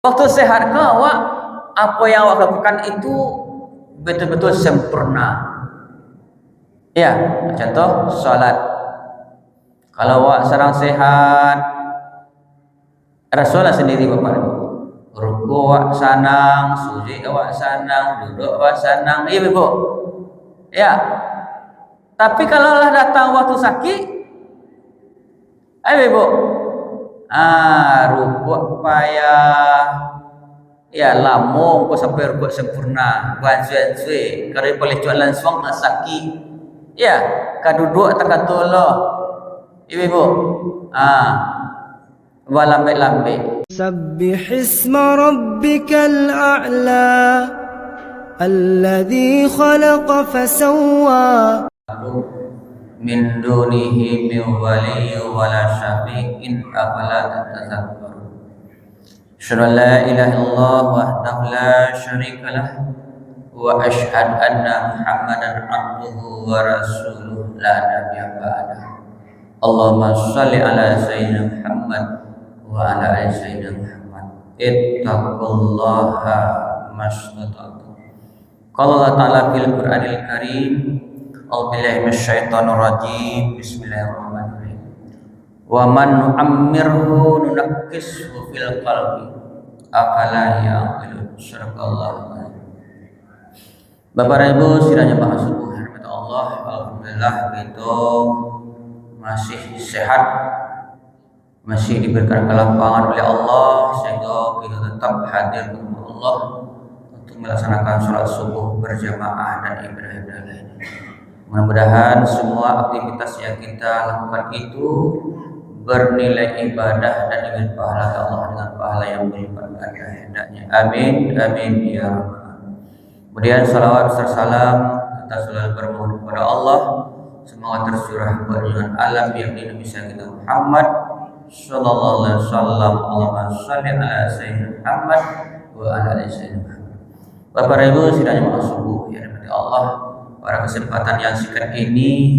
Waktu sehat ke awak, apa yang awak lakukan itu betul-betul sempurna. Ya, contoh salat. Kalau awak sedang sehat, Rasulullah sendiri Bapak Ibu. Ruku awak sanang, sujud awak sanang, duduk awak sanang. Iya Ibu. Ya. Tapi kalau lah datang waktu sakit, ayo Ibu. Ruku payah. Ya lamong ko sampai rukuk sempurna buat suai kalau boleh jualan suang masaki ya kaduduk takatullah ibu walambe سبح اسم ربك الأعلى الذي خلق فسوى min dunihi min wali wala syafi'in afala tatazakkarun. Asyhadu an la ilaha illallah wahdahu la syarika lah wa asyhadu anna Muhammadan abduhu wa rasuluh la nabiyya ba'dahu. Allahumma shalli ala sayyidina Muhammad wa ala ali sayyidina Muhammad. Ittaqullaha mastata'tum. Qala Allah Ta'ala fil Qur'anil Karim, A'udzubillahi minasyaitonir rajim. Bismillahirrahmanirrahim. Wa man nu'ammirhu nunakkishu fil qalbi afala ya'qilun. Sadaqallahu. Bapak Ibu sidang jemaah subuh hormat Allah, alhamdulillah kita masih sehat, masih diberikan kelapangan oleh Allah sehingga kita tetap hadir kepada Allah untuk melaksanakan sholat subuh berjamaah dan ibadah lainnya. Mudah-mudahan semua aktivitas yang kita lakukan itu bernilai ibadah dan dengan pahala Allah dengan pahala yang berlipat ganda hendaknya. Amin amin ya rabbal. Kemudian salawat serta salam kita selalu bermohon kepada Allah semoga tercurah kepada alam yang Indonesia kita Muhammad sallallahu alaihi wasallam. Allahumma shalli ala sayyidina Muhammad wa ala ali sayyidina Muhammad. Bapak Ibu sidang jemaah subuh yang dirahmati Allah, pada kesempatan yang singkat ini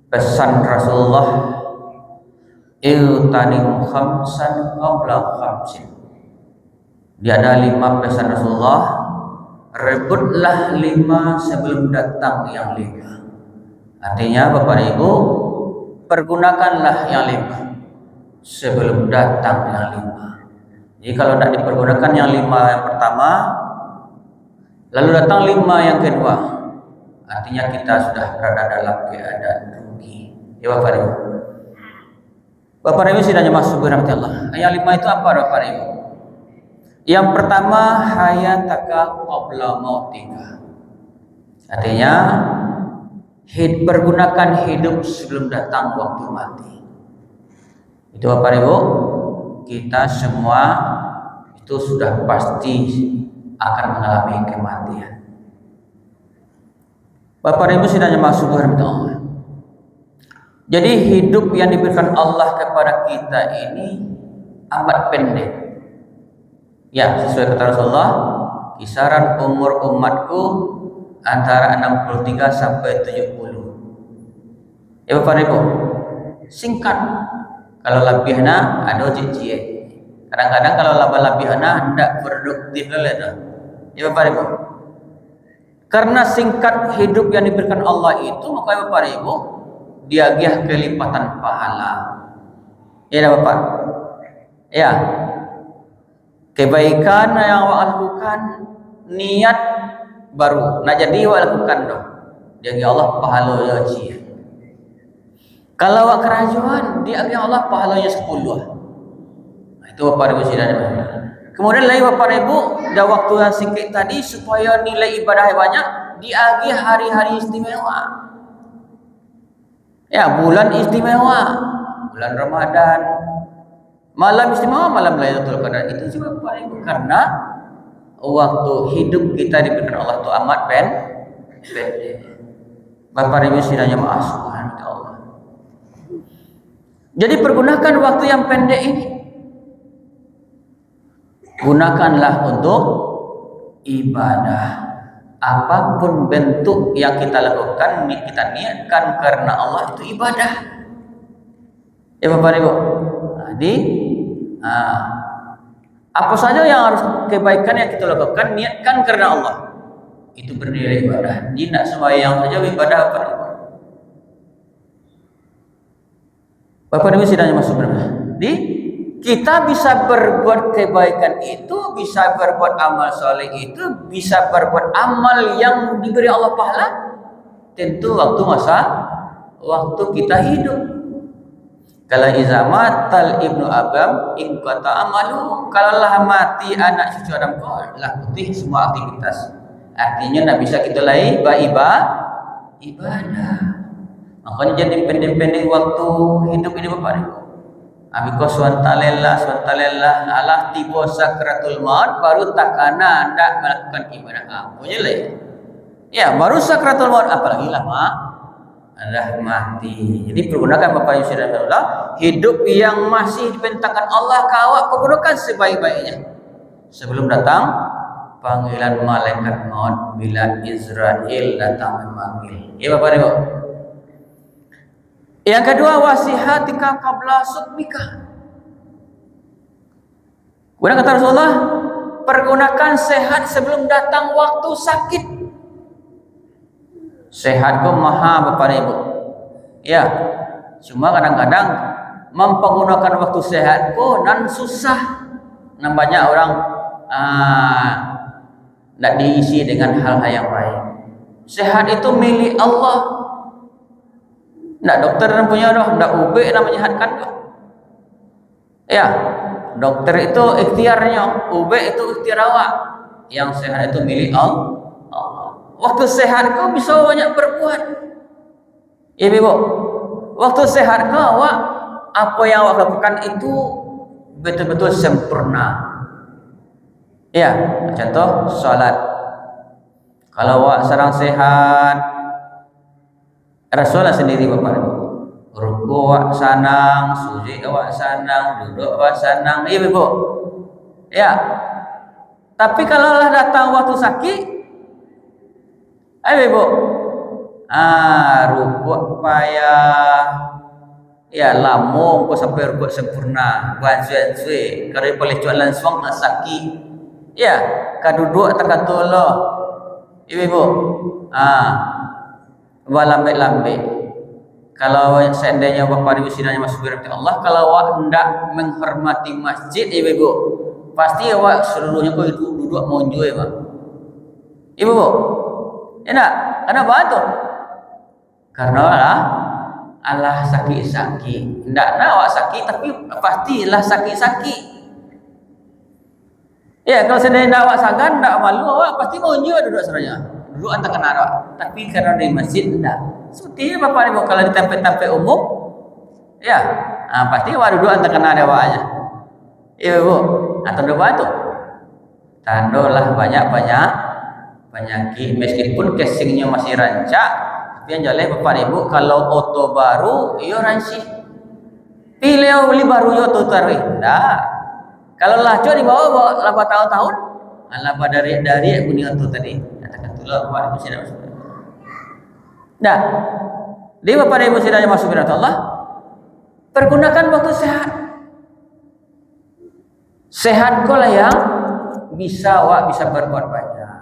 pesan Rasulullah iltanim khamsan qabla khamsin. Dia ada 5 pesan Rasulullah, rebutlah 5 sebelum datang yang 5. Artinya Bapak Ibu, pergunakanlah yang 5 sebelum datang yang 5. Jadi kalau tidak dipergunakan yang 5 yang pertama, lalu datang 5 yang kedua, artinya kita sudah berada dalam keadaan rugi. Ya Bapak Ibu. Bapak Ibu sidang jemaah subuh rahmati Allah. Yang 5 itu apa Bapak Ibu? Yang pertama hayataka qabla mautika. Artinya pergunakan hidup sebelum datang waktu mati. Itu Bapak Ibu, kita semua itu sudah pasti akan mengalami kematian. Bapak Ibu sidang jemaah subuh rahmati Allah. Jadi hidup yang diberikan Allah kepada kita ini amat pendek. Ya, sesuai kata Rasulullah, kisaran umur umatku antara 63 sampai 70. Ya Bapak Ibu, singkat. Kalau lebihna ada cie. Kadang-kadang kalau lebihna tidak produktif lah. Ya Bapak Ibu. Karena singkat hidup yang diberikan Allah itu, maka Bapak Ibu diagih kelipatan pahala. Ya Bapak. Ya. Kebaikan yang awak lakukan, niat baru. Nah jadi awak lakukan dong. Diagih Allah pahalanya cia. Kalau awak kerajuan, diagih Allah pahalanya 10. Nah, itu Bapak Ibu sidang. Kemudian lagi Bapak Ibu, dah waktu yang singkat tadi supaya nilai ibadah banyak, diagih hari-hari istimewa. Ya, bulan istimewa, bulan Ramadan, malam istimewa, malam Lailatul Qadar. Itu juga Bapak Ibu, karena waktu hidup kita diberikan Allah itu amat pendek. Bapak Ibu sidang jemaah subhanahu Allah. Jadi pergunakan waktu yang pendek ini. Gunakanlah untuk ibadah. Apapun bentuk yang kita lakukan, kita niatkan karena Allah, itu ibadah. Ya Bapak Ibu. Jadi Apa saja yang harus kebaikan yang kita lakukan, niatkan karena Allah. Itu bernilai ibadah. Tidak sembahyang saja ibadah apa? Bapak Ibu sidang yang masuk berapa? Kita bisa berbuat kebaikan itu, bisa berbuat amal soleh itu, bisa berbuat amal yang diberi Allah pahala. Tentu waktu kita hidup. Kalau izamatal ibnu Adam in kata amalu, kalaulah mati anak cucu Adam kau lah putih semua aktivitas. Artinya tidak bisa kita lagi ibadah. Makanya jadi pendek-pendek waktu hidup ini Bapak Ibu. Abiko swantalela Allah tiba sakratul maut baru takana tidak melakukan ibadah. Punya lagi. Ya baru sakratul maut apalagi lama. Adalah mati. Jadi pergunakan Bapak Ibu Saudara, hidup yang masih diperintahkan Allah kawak pergunakan sebaik-baiknya. Sebelum datang panggilan malaikat maut bila Israel datang memanggil. Ya Bapak Ibu. Yang kedua wasihatika qabla submika. Kemudian kata Rasulullah, pergunakan sehat sebelum datang waktu sakit. Sehat kok maha Bapak Ibu. Ya, cuma kadang-kadang mempergunakan waktu sehat kok nan susah. Nan banyak orang tidak diisi dengan hal-hal yang baik. Sehat itu milik Allah. Tidak dokter yang punya doh, tidak UB yang menyehatkan kok. Ya, dokter itu ikhtiarnya, UB itu ikhtiar awak. Yang sehat itu milik Allah. Waktu sehat kau bisa banyak berbuat. Ya Ibu, waktu sehat kau awak apa yang awak lakukan itu betul-betul sempurna. Ya, contoh salat. Kalau awak sarang sehat, Rasulullah sendiri Bapak Ibu. Ruku awak sanang, sujud awak sanang, duduk awak sanang. Iya Ibu. Ya. Tapi kalau lah datang waktu sakit, ayo Ibu, rukuk payah, ya lamung kau sampai rukuk sempurna, bansuan-suai, kalau boleh jual langsung nak sakit, ya, kaduduk tak katullah, Ibu, lambe-lambe. Kalau seandainya Bapak Ibu sidangnya masuk berarti Allah, kalau awak hendak menghormati masjid, Ibu, pasti awak seluruhnya kau duduk monjoy, Pak. Ibu. Enak, kenapa tu? Karena Allah sakit-sakit. Tidak nak awak sakit, tapi pastilah sakit-sakit. Ya, kalau seandainya awak sagan, tidak malu, awak pasti mau juga duduk sebenarnya. Duduk antara kena awak. Tapi karena di masjid, tidak. Seperti Bapak Ibu kalau di tempat-tempat umum, ya, pasti awak duduk antara kena awak aja. Iya Bu, atau duduk batu. Tandolah banyak-banyak penyakit meskipun casingnya masih rancak, tapi yang jelas Bapak Ibu kalau auto baru iyo rancik pilih beli baru yo auto tarik dah. Kalau laco dibawa laba tahun-tahun laba dari punya auto tadi katakan tu lah Bapak Ibu sidang masuk dah. Di Bapak Ibu sidang masuk kepada Allah, pergunakan waktu sehat kau lah yang bisa berbuat banyak.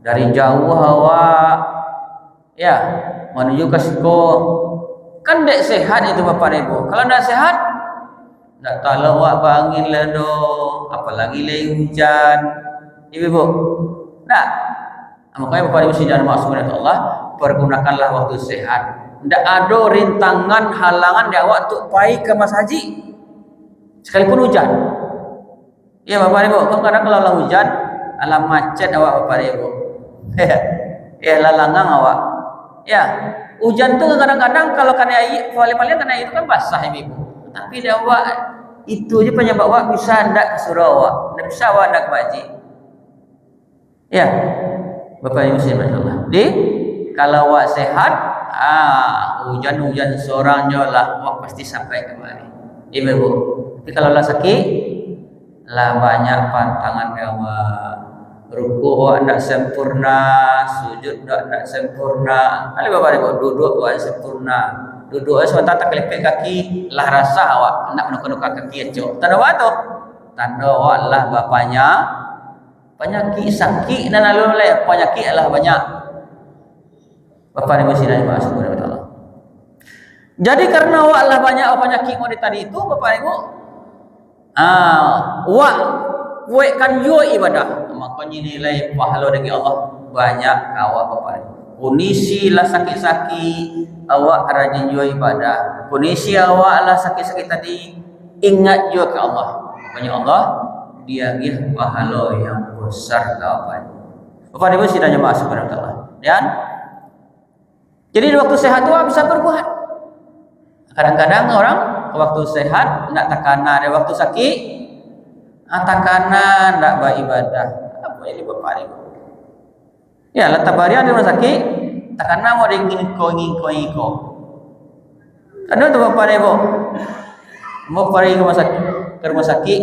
Dari jauh awak ya menuju ke Siko kan dek sehat itu Bapak Ibu. Kalau tidak sehat tidak tahu awak bangin lah do, apalagi lagi hujan, Ibu. Nah, makanya Bapak Ibu sidang masuk kepada Allah, pergunakanlah waktu sehat. Tidak ada rintangan halangan di awak untuk pergi ke Mas Haji sekalipun hujan. Ya Bapak Ibu, kadang kalau hujan alam macet awak Bapak Ibu. Ya lalangang awak. Ya, hujan tuh kadang-kadang kalau kena air, paling-paling kena air itu kan basah Ibu. Tapi dia awak itu aja penyebab awak bisa ndak ke surau awak, ndak bisa awak ndak ke masjid. Ya, Bapak Ibu sekalian. Di kalau awak sehat, hujan-hujan seorangnya lah awak pasti sampai kemari. Ibu. Tapi kalau lah sakit, lah banyak pantangan awak. Ruku awak tidak sempurna, sujud tidak sempurna. Kali Bapak Ibu duduk awak sempurna. Duduk sebentar tak kelepek kaki, lah rasa awak nak menukar kaki acok. Tanda apa tu? tanda awak lah bapaknya penyakit sakit dan lalu oleh penyakit adalah banyak. Bapak Ibu sidang jemaah sekalian Allah. Jadi karena awak lah banyak penyakit mau tadi itu Bapak Ibu, awak kuatkan juga ibadah, makanya nilai pahala dari Allah banyak awak Bapak Ibu. Kondisi lah sakit-sakit, awak rajin juga ibadah. Kondisi awak lah sakit-sakit tadi, ingat juga ke Allah. Makanya Allah dia pahala yang besar ke Bapak Ibu sidang jemaah sekalian Allah. Dan jadi di waktu sehat tu bisa berbuat. Kadang-kadang orang waktu sehat nak takana, ada waktu sakit takana nak beribadah. Apa ini Bapak Ibu? Ya, letak barian di rumah sakit, takana mau ingin ko. Ada tu Bapak Ibu. Mau pergi ke rumah sakit.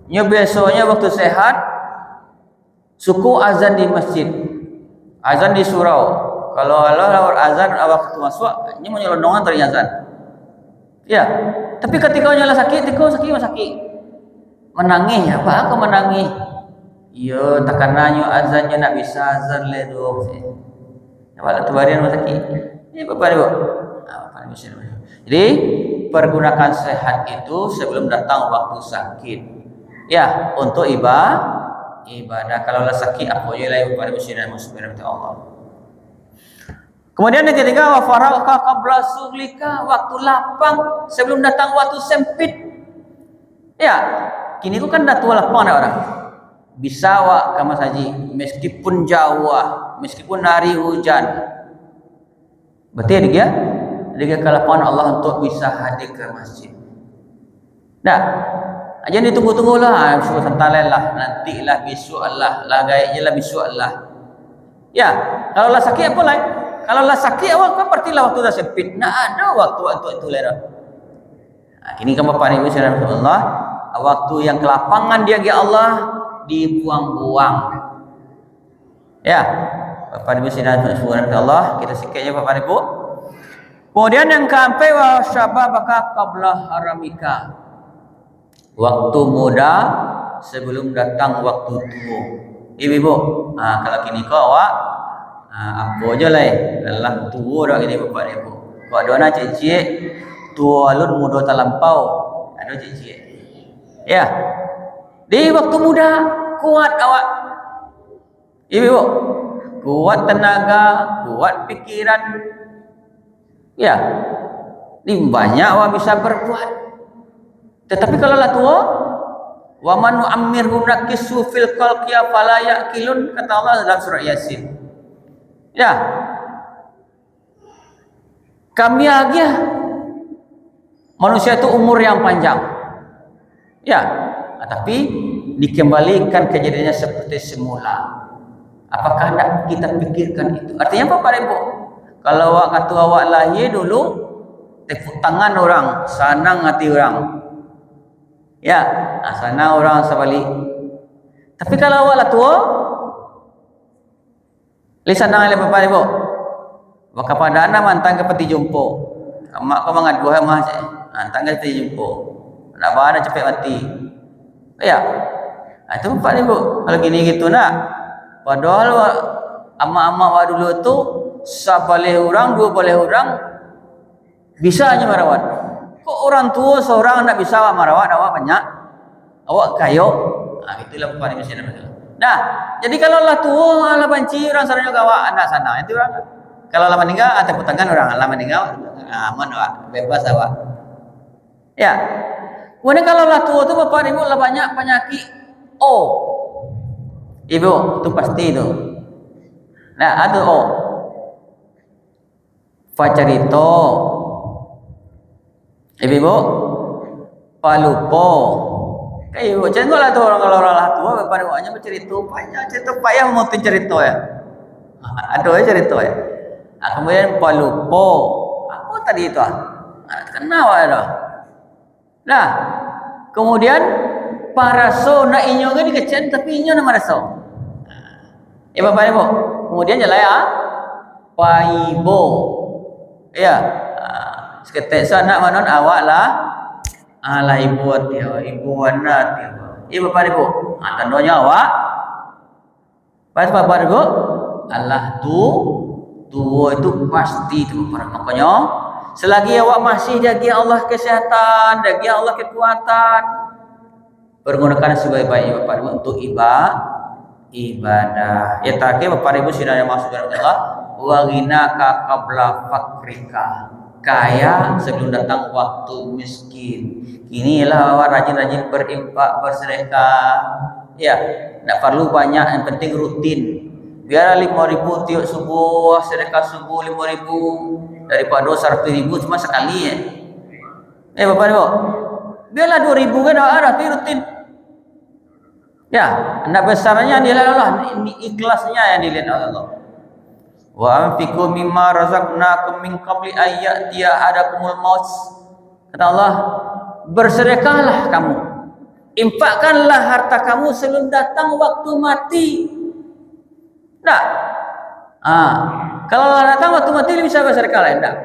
Nya biasanya waktu sehat suku azan di masjid. Azan di surau. Kalau Allah azan waktu masuk, ini menyelonongan dari azan. Ya, tapi ketika nyala sakit, sakit. Menangis, apa aku menangis? Iya, takanannya azannya nak bisa azan le tu. Apa tu barian sakit? Ini Bapak Ibu. Jadi, pergunakan sehat itu sebelum datang waktu sakit. Ya, untuk ibadah. Kalau lah sakit apa je lah Bapak Ibu sidang muslimin Allah. Kemudian yang ketiga, wa faragha qabla suglika, waktu lapang sebelum datang waktu sempit. Ya, kini tu kan dah tua lapang dah orang. Bisa wak ke masjid meskipun jauh, meskipun hari hujan. Betul dia? Dia kelapangan Allah untuk bisa hadir ke masjid. Dah. Aja ni tunggu-tunggulah, suruh santai lah, nantilah besok Allah, lagai je lah besok Allah. Ya, kalau lah sakit apa lain? Kalau lah sakit awak kan berarti waktu dah sempit. Nak ada waktu itu lah. Kini kan Bapak Ibu sekalian Allah, waktu yang kelapangan dia Allah dibuang-buang. Ya, Bapak Ibu sekalian Allah, kita sikitnya Bapak Ibu. Kemudian yang keempat, wa syababaka qabla haramika. Waktu muda sebelum datang waktu tua. Ibu, kalau kini kau awak apa je lah dalam tua dah ini Bapak Ibu. Kau ada nak cik-cik tua alun muda terlampau. Ada cik-cik. Ya. Di waktu muda kuat awak. Ibu, kuat tenaga, kuat pikiran. Ya. Ini banyak awak bisa berbuat. Tetapi kalau lah tua, wa man nu'ammirhu nakisu fil khalqi fala yaqilun, kata Allah dalam surah Yasin. Ya. Kami aja manusia itu umur yang panjang. Ya, tapi dikembalikan kejadiannya seperti semula. Apakah tidak kita pikirkan itu? Artinya apa Pak Ibu? Kalau awak kata awak lahir dulu, tepuk tangan orang, senang hati orang. Ya, sana orang sebalik. Tapi kalau awak lah tua, lisan nang le Bapak Ibu. Maka pada anak mantang ke peti jumpo. Mak kau mangad buah mah je. Mantang ke peti jumpo. Nak bawa cepet mati. Ya. Itu Bapak Ibu. Kalau gini gitu nak. Padahal amak-amak wa dulu tu sabaleh orang, dua boleh orang bisa aja merawat. Kok orang tua seorang nak bisa merawat awak banyak? Awak kayo. Itulah Bapak Ibu sekalian. Nah, jadi kalau Allah tua, Allah banci orang saranya gawa anak sana, itu orang. Kalau Allah meninggal, tepuk tangan orang. Allah meninggal, aman awak, bebas awak. Ya. Kemudian kalau Allah tua tu Bapak Ibu lah banyak penyakit. Ibu, itu pasti itu. Nah, ada Facarito. Ibu, palupo. Ibu, janganlah tu orang lah tua, Bapak Ibu hanya bercerita banyak cerita payah mau cerita ya. Ada cerita ya. Kemudian palupo. Apa tadi itu? Kenal ada. Nah, kemudian paraso nak inyo ni kecen tapi inyo nama raso. Bapak Ibu. Kemudian jalan ya. Paibo. Ya. Seketek sana manon awak lah Ala ibu tiawa, ibu wana tiawa. Ibu bapak ibu, tandonya awak. Pas bapak ibu, Allah tua itu pasti tu bapak. Makanya selagi awak masih dagi Allah kesehatan, dagi Allah kekuatan, pergunakan sebaik-baiknya bapak ibu untuk ibadah. Ya terakhir bapak ibu sudah yang masuk dalam Allah. Wa ghinaka qabla fakrika. Kaya sebelum datang waktu miskin. Inilah awak rajin-rajin berinfak, bersedekah. Ya, tidak perlu banyak, yang penting rutin. Biar 5.000 tiap subuh, sedekah subuh 5.000 daripada 100.000 cuma sekali ya. Bapak ibu, biarlah 2.000 kan ada tapi rutin. Ya, anak besarnya dilihat Allah, ini ikhlasnya yang dilihat Allah. Wa anfiqu mimma razaqnakum min qabli an ya'tiya ahadakumul maut. Kata Allah, bersedekahlah kamu. Infakkanlah harta kamu sebelum datang waktu mati. Enggak? Kalau datang waktu mati bisa bersedekah lah, enggak?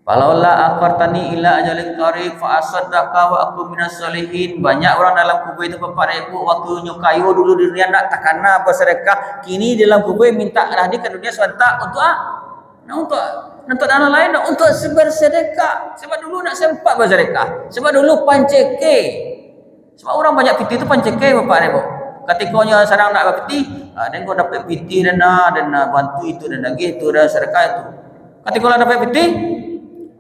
Falaula akhartani ila ajalin qarib fa asaddaqa wa aku minas solihin. Banyak orang dalam kubur itu bapak ibu waktu nyukayu dulu di dunia nak takana bersedekah, kini dalam kubur minta rahdi ke dunia sebentar untuk untuk anak lain, untuk bersedekah. Sebab dulu nak sempat bersedekah. Sebab dulu panceke. Sebab orang banyak piti itu panceke bapak ibu. Ketikanya sarang nak berpiti, dan kau dapat piti dan bantu itu dan lagi itu dan sedekah itu. Ketika dapat piti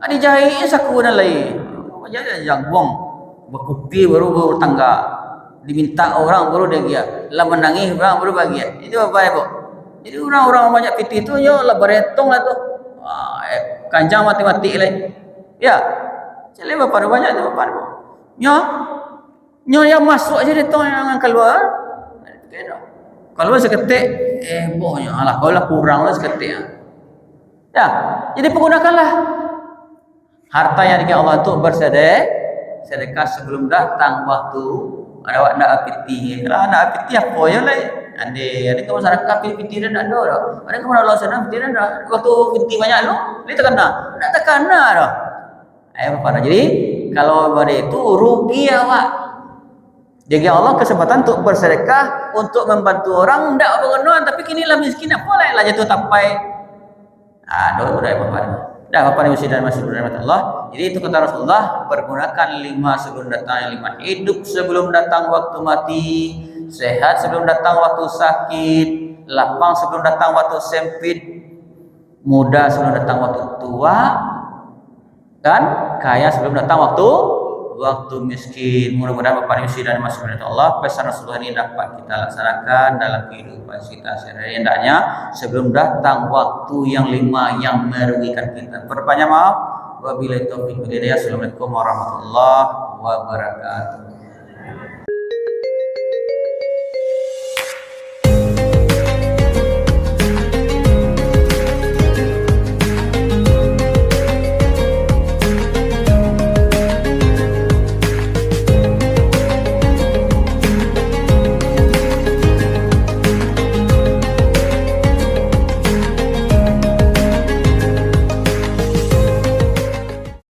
dijahit saku dan lain. Jangan buang berkupi baru bertangga. Diminta orang baru dia. Lah menangis orang baru bahagia. Itu apa ibu? Jadi orang-orang banyak piti itu yo lah beretong lah tu. Kanjang mati-mati lah. Ya. Jadi bapak banyak tu bapak. Nyo yang masuk aja dia tu yang keluar. Kalau seketik bohnya alah kalau kurang lah seketik. Ya. Jadi pergunakanlah harta yang diberikan Allah itu bersedekah sebelum datang waktu ada nak apiti. Kalau nak apiti apa ya lah? Ada kamu masyarakat apiti dan ada dah. Ada kamu Allah sana apiti dan ada. Waktu apiti banyak lo, ni terkena. Nak terkena dah. Bapak. Jadi kalau pada itu rugi awak. Jadi Allah kesempatan untuk bersedekah, untuk membantu orang, tidak berkenan. Tapi kinilah miskin apa lah jatuh tapai. Doa bapak. Dah bapak ibu dan masih berhormat Allah. Jadi itu kata Rasulullah, pergunakan 5 sebelum datang, 5 hidup sebelum datang waktu mati, sehat sebelum datang waktu sakit, lapang sebelum datang waktu sempit, muda sebelum datang waktu tua, dan kaya sebelum datang waktu miskin. Mudah-mudahan bapak ibu dan masih berhormat Allah, pesan Rasulullah ini dapat kita laksanakan dalam kehidupan kita sehari-hari. Hendaknya sebelum datang waktu yang 5 yang merugikan kita. Berbanyak maaf. Wabillahi taufiq wal hidayah. Assalamualaikum warahmatullahi wabarakatuh.